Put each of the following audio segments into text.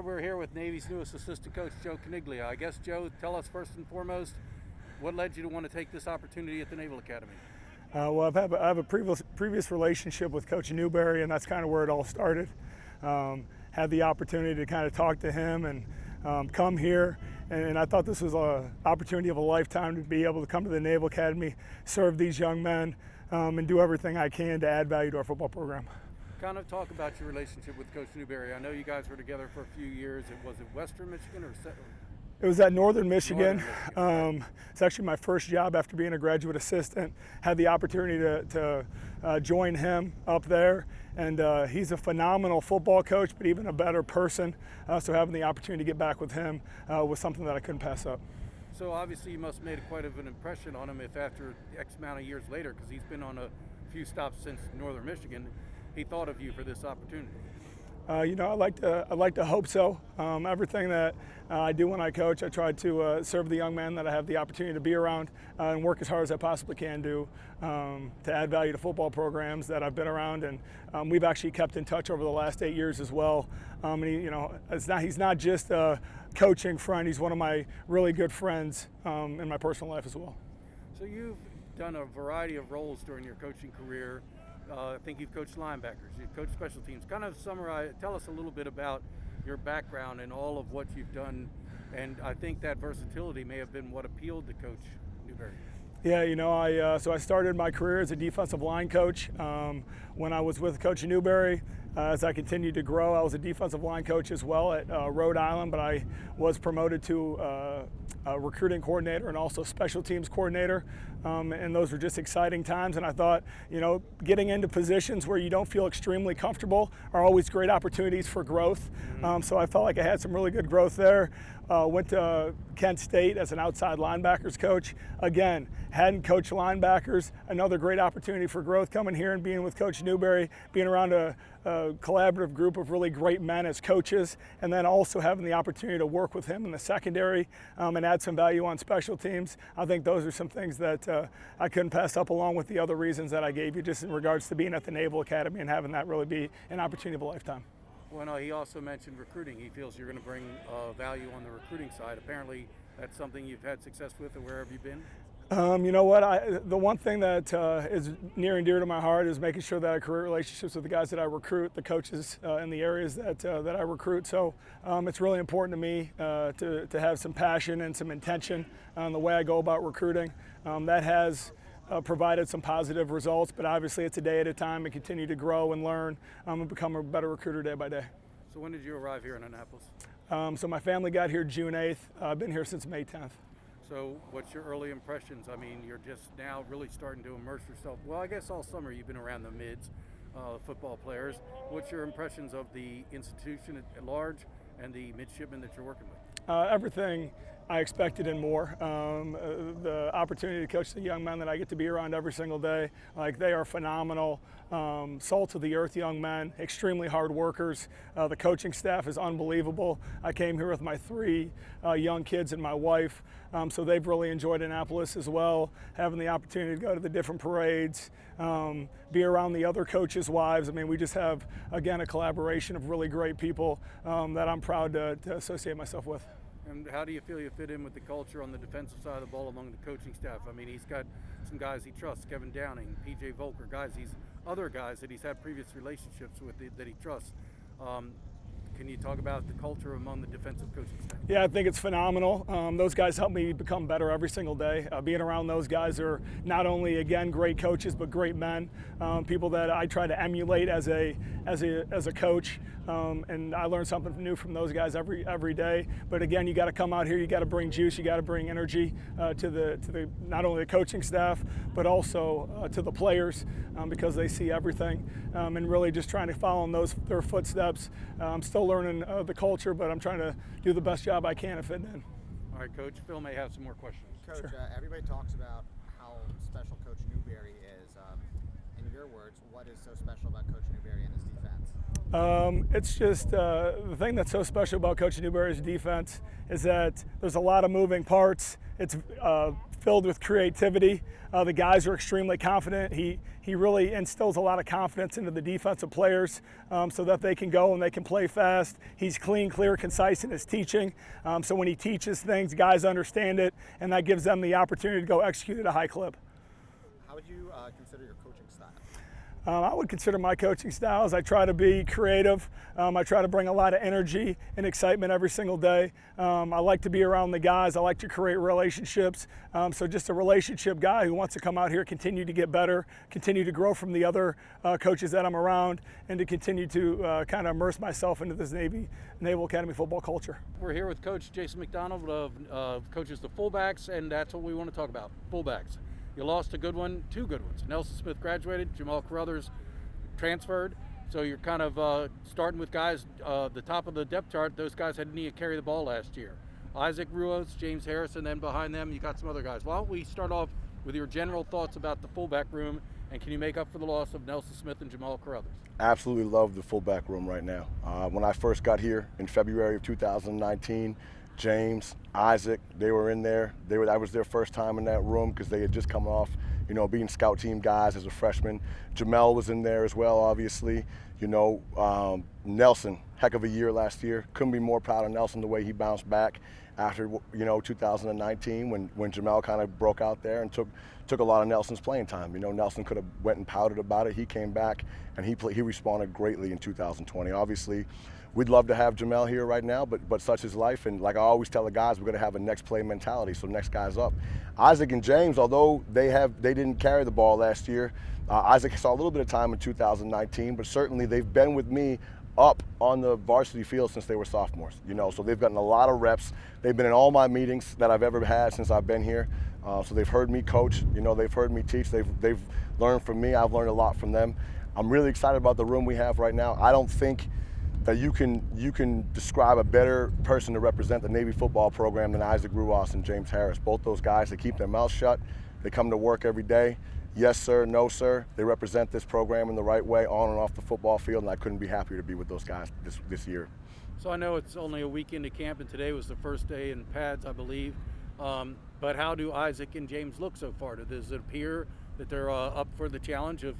right, we're here with Navy's newest assistant coach, Joe Coniglia. I guess, Joe, tell us first and foremost, what led you to want to take this opportunity at the Naval Academy? Well, I have a previous relationship with Coach Newberry, and that's kind of where it all started. Had the opportunity to kind of talk to him and come here, and I thought this was an opportunity of a lifetime to be able to come to the Naval Academy, serve these young men, and do everything I can to add value to our football program. Kind of talk about your relationship with Coach Newberry. I know you guys were together for a few years. Was it Western Michigan or? It was at Northern Michigan. Right. It's actually my first job after being a graduate assistant. Had the opportunity to join him up there, and he's a phenomenal football coach, but even a better person. So having the opportunity to get back with him was something that I couldn't pass up. So obviously you must have made quite of an impression on him if after X amount of years later, because he's been on a few stops since Northern Michigan, he thought of you for this opportunity. I like to hope so. Everything that I do when I coach, I try to serve the young men that I have the opportunity to be around and work as hard as I possibly can do to add value to football programs that I've been around. And we've actually kept in touch over the last 8 years as well. And he's not just a coaching friend. He's one of my really good friends in my personal life as well. So you've done a variety of roles during your coaching career. I think you've coached linebackers, you've coached special teams. Kind of summarize, tell us a little bit about your background and all of what you've done. And I think that versatility may have been what appealed to Coach Newberry. Yeah, so I started my career as a defensive line coach. When I was with Coach Newberry, as I continued to grow, I was a defensive line coach as well at Rhode Island, but I was promoted to a recruiting coordinator and also special teams coordinator. And those were just exciting times. And I thought, getting into positions where you don't feel extremely comfortable are always great opportunities for growth. So I felt like I had some really good growth there. Went to Kent State as an outside linebackers coach. Again, hadn't coached linebackers. Another great opportunity for growth coming here and being with Coach Newberry, being around a collaborative group of really great men as coaches, and then also having the opportunity to work with him in the secondary and add some value on special teams. I think those are some things that I couldn't pass up, along with the other reasons that I gave you just in regards to being at the Naval Academy and having that really be an opportunity of a lifetime. Well, no, he also mentioned recruiting. He feels you're going to bring value on the recruiting side. Apparently, that's something you've had success with, or where have you been? You know what? The one thing that is near and dear to my heart is making sure that I have career relationships with the guys that I recruit, the coaches in the areas that I recruit. So it's really important to me to have some passion and some intention on the way I go about recruiting. That has provided some positive results, but obviously it's a day at a time and continue to grow and learn and become a better recruiter day by day. So when did you arrive here in Annapolis? So my family got here June 8th. I've been here since May 10th. So what's your early impressions? I mean, you're just now really starting to immerse yourself. Well, I guess all summer you've been around the mids, football players. What's your impressions of the institution at large and the midshipmen that you're working with? Everything I expected and more. The opportunity to coach the young men that I get to be around every single day, they are phenomenal, salt of the earth young men, extremely hard workers. The coaching staff is unbelievable. I came here with my 3 young kids and my wife, so they've really enjoyed Annapolis as well, having the opportunity to go to the different parades, be around the other coaches' wives. I mean, we just have, again, a collaboration of really great people that I'm proud to associate myself with. And how do you feel you fit in with the culture on the defensive side of the ball among the coaching staff? I mean, he's got some guys he trusts, Kevin Downing, P.J. Volker, other guys that he's had previous relationships with that he trusts. Can you talk about the culture among the defensive coaching staff? Yeah, I think it's phenomenal. Those guys help me become better every single day. Being around those guys are not only, again, great coaches, but great men, people that I try to emulate as a coach. And I learn something new from those guys every day. But again, you got to come out here. You got to bring juice. You got to bring energy to the not only the coaching staff, but also to the players because they see everything. And really just trying to follow in their footsteps. I'm still learning the culture, but I'm trying to do the best job I can to fit in. All right, Coach. Phil may have some more questions. Coach, Sure. Everybody talks about how special Coach Newberry is. In your words, what is so special about Coach Newberry and his defense? It's just the thing that's so special about Coach Newberry's defense is that there's a lot of moving parts. It's filled with creativity. The guys are extremely confident. He really instills a lot of confidence into the defensive players so that they can go and they can play fast. He's clean, clear, concise in his teaching. So when he teaches things, guys understand it, and that gives them the opportunity to go execute at a high clip. How would you consider your coaching style? I would consider my coaching styles, I try to be creative. I try to bring a lot of energy and excitement every single day. I like to be around the guys. I like to create relationships. So just a relationship guy who wants to come out here, continue to get better, continue to grow from the other coaches that I'm around, and to continue to kind of immerse myself into this Naval Academy football culture. We're here with Coach Jason MacDonald of coaches the fullbacks, and that's what we want to talk about, fullbacks. You lost a good one, two good ones. Nelson Smith graduated, Jamal Carruthers transferred. So you're kind of starting with guys, the top of the depth chart. Those guys had to carry the ball last year. Isaac Ruiz, James Harrison, then behind them you got some other guys. Why don't we start off with your general thoughts about the fullback room, and can you make up for the loss of Nelson Smith and Jamal Carruthers? Absolutely love the fullback room right now. When I first got here in February of 2019, James, Isaac, they were in there. That was their first time in that room because they had just come off, being scout team guys as a freshman. Jamel was in there as well, obviously. Nelson, heck of a year last year. Couldn't be more proud of Nelson the way he bounced back after 2019 when Jamel kind of broke out there and took a lot of Nelson's playing time. Nelson could have went and pouted about it. He came back and he responded greatly in 2020. Obviously, we'd love to have Jamel here right now, but such is life. And like I always tell the guys, we're going to have a next play mentality, so next guy's up. Isaac and James, although they didn't carry the ball last year, Isaac saw a little bit of time in 2019, but certainly they've been with me up on the varsity field since they were sophomores. So they've gotten a lot of reps. They've been in all my meetings that I've ever had since I've been here. So they've heard me coach. They've heard me teach. They've learned from me. I've learned a lot from them. I'm really excited about the room we have right now. I don't think that you can describe a better person to represent the Navy football program than Isaac Ruiz and James Harris. Both those guys, they keep their mouths shut. They come to work every day. Yes, sir, no, sir. They represent this program in the right way on and off the football field, and I couldn't be happier to be with those guys this year. So I know it's only a week into camp, and today was the first day in pads, I believe. But how do Isaac and James look so far? Does it appear that they're up for the challenge of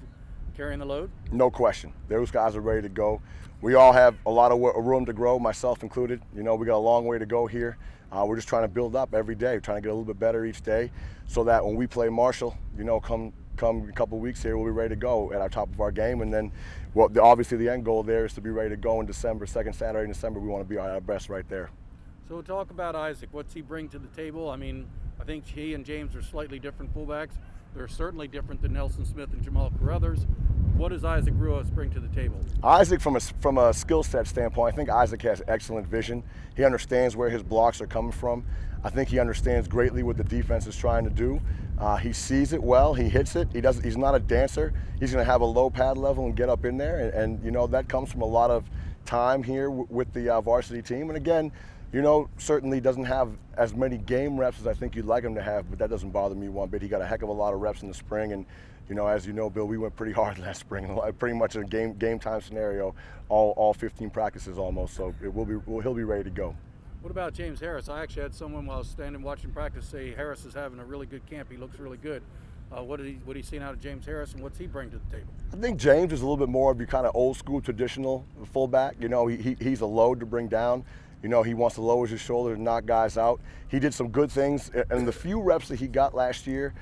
carrying the load? No question. Those guys are ready to go. We all have a lot of room to grow, myself included. We got a long way to go here. We're just trying to build up every day, trying to get a little bit better each day so that when we play Marshall, come a couple weeks here, we'll be ready to go at our top of our game. And then, obviously the end goal there is to be ready to go in December, second Saturday in December. We want to be at our best right there. So we'll talk about Isaac. What's he bring to the table? I mean, I think he and James are slightly different fullbacks. They're certainly different than Nelson Smith and Jamal Carruthers. What does Isaac Ruiz bring to the table? Isaac, from a skill set standpoint, I think Isaac has excellent vision. He understands where his blocks are coming from. I think he understands greatly what the defense is trying to do. He sees it well. He hits it. He's not a dancer. He's going to have a low pad level and get up in there. And that comes from a lot of time here with the varsity team. And again, certainly doesn't have as many game reps as I think you'd like him to have, but that doesn't bother me one bit. He got a heck of a lot of reps in the spring, and as you know, Bill, we went pretty hard last spring, pretty much a game time scenario, all 15 practices almost. So he'll be ready to go. What about James Harris? I actually had someone while I was standing watching practice say Harris is having a really good camp. He looks really good. What are you seeing out of James Harris, and what's he bring to the table? I think James is a little bit more of your kind of old school traditional fullback. He's a load to bring down. He wants to lower his shoulder to knock guys out. He did some good things, and the few reps that he got last year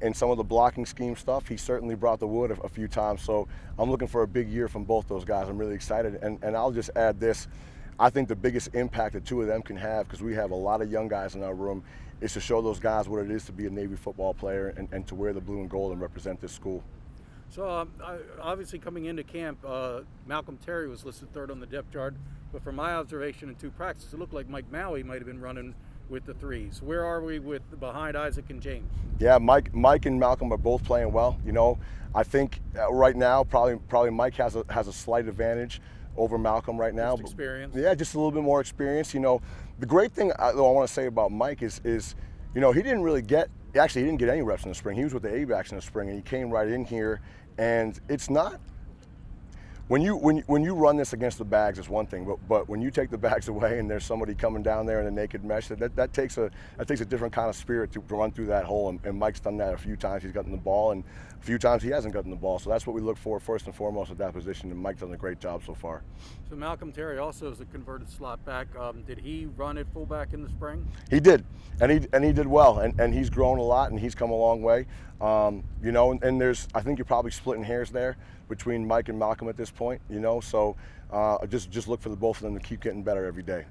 in some of the blocking scheme stuff, he certainly brought the wood a few times. So I'm looking for a big year from both those guys. I'm really excited, and I'll just add this. I think the biggest impact the two of them can have, because we have a lot of young guys in our room, is to show those guys what it is to be a Navy football player and to wear the blue and gold and represent this school. So obviously coming into camp, Malcolm Terry was listed third on the depth chart, but from my observation in two practices, it looked like Mike Maui might have been running with the threes. Where are we behind Isaac and James? Yeah, Mike and Malcolm are both playing well. I think right now probably Mike has a slight advantage over Malcolm right now. Just experience. Yeah, just a little bit more experience. The great thing I want to say about Mike is he didn't get any reps in the spring. He was with the A-backs in the spring, and he came right in here. And it's not, when you run this against the bags, it's one thing, but when you take the bags away and there's somebody coming down there in a naked mesh, that takes a different kind of spirit to run through that hole. And Mike's done that a few times. He's gotten the ball, and a few times he hasn't gotten the ball. So that's what we look for first and foremost at that position. And Mike's done a great job so far. So Malcolm Terry also is a converted slot back. Did he run at fullback in the spring? He did, and he did well, and he's grown a lot, and he's come a long way. You know, and there's, I think you're probably splitting hairs there between Mike and Malcolm at this point, you know, so just look for the both of them to keep getting better every day.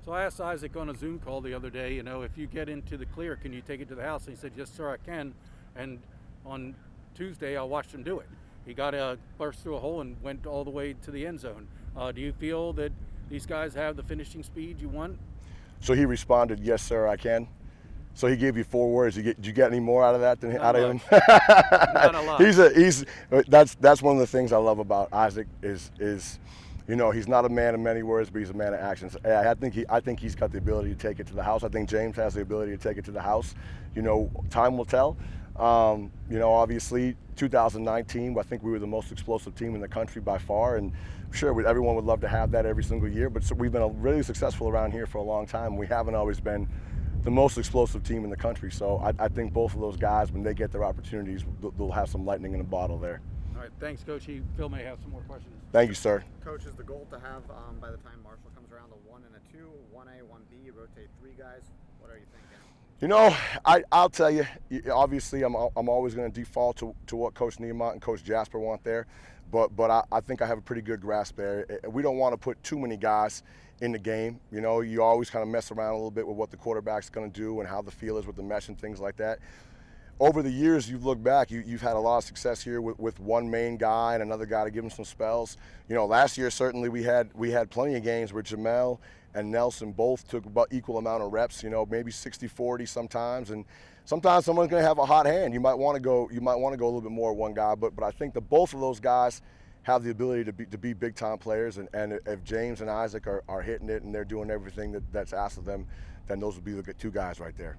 So I asked Isaac on a Zoom call the other day, you know, if you get into the clear, can you take it to the house? And he said, yes, sir, I can. And on Tuesday, I watched him do it. He got a burst through a hole and went all the way to the end zone. Do you feel that these guys have the finishing speed you want? So he responded, yes, sir, I can. So he gave you 4 words. Did you get any more out of that than out of him? Not a lot. That's one of the things I love about Isaac is you know, he's not a man of many words, but he's a man of actions. I think he's got the ability to take it to the house. I think James has the ability to take it to the house. You know, time will tell. You know, obviously 2019, I think we were the most explosive team in the country by far, and sure, everyone would love to have that every single year, but we've been really successful around here for a long time. We haven't always been the most explosive team in the country, so I think both of those guys, when they get their opportunities, they'll have some lightning in a bottle there. All right, thanks, Coach. Phil may have some more questions. Thank you, sir. Coach, is the goal to have, by the time Marshall comes around, a 1 and a 2, 1A, 1B, rotate 3 guys? What are you thinking? You know, I'll tell you, obviously I'm always going to default to what Coach Niemont and Coach Jasper want there, but I think I have a pretty good grasp there. We don't want to put too many guys in the game. You know, you always kind of mess around a little bit with what the quarterback's going to do and how the feel is with the mesh and things like that. Over the years, you've looked back, you've had a lot of success here with one main guy and another guy to give him some spells. You know, last year certainly we had plenty of games where Jamel and Nelson both took about equal amount of reps, you know, maybe 60-40 sometimes, and sometimes someone's going to have a hot hand. You might want to go a little bit more with one guy, but I think that both of those guys have the ability to be big time players, and if James and Isaac are hitting it and they're doing everything that's asked of them, then those would be the 2 guys right there.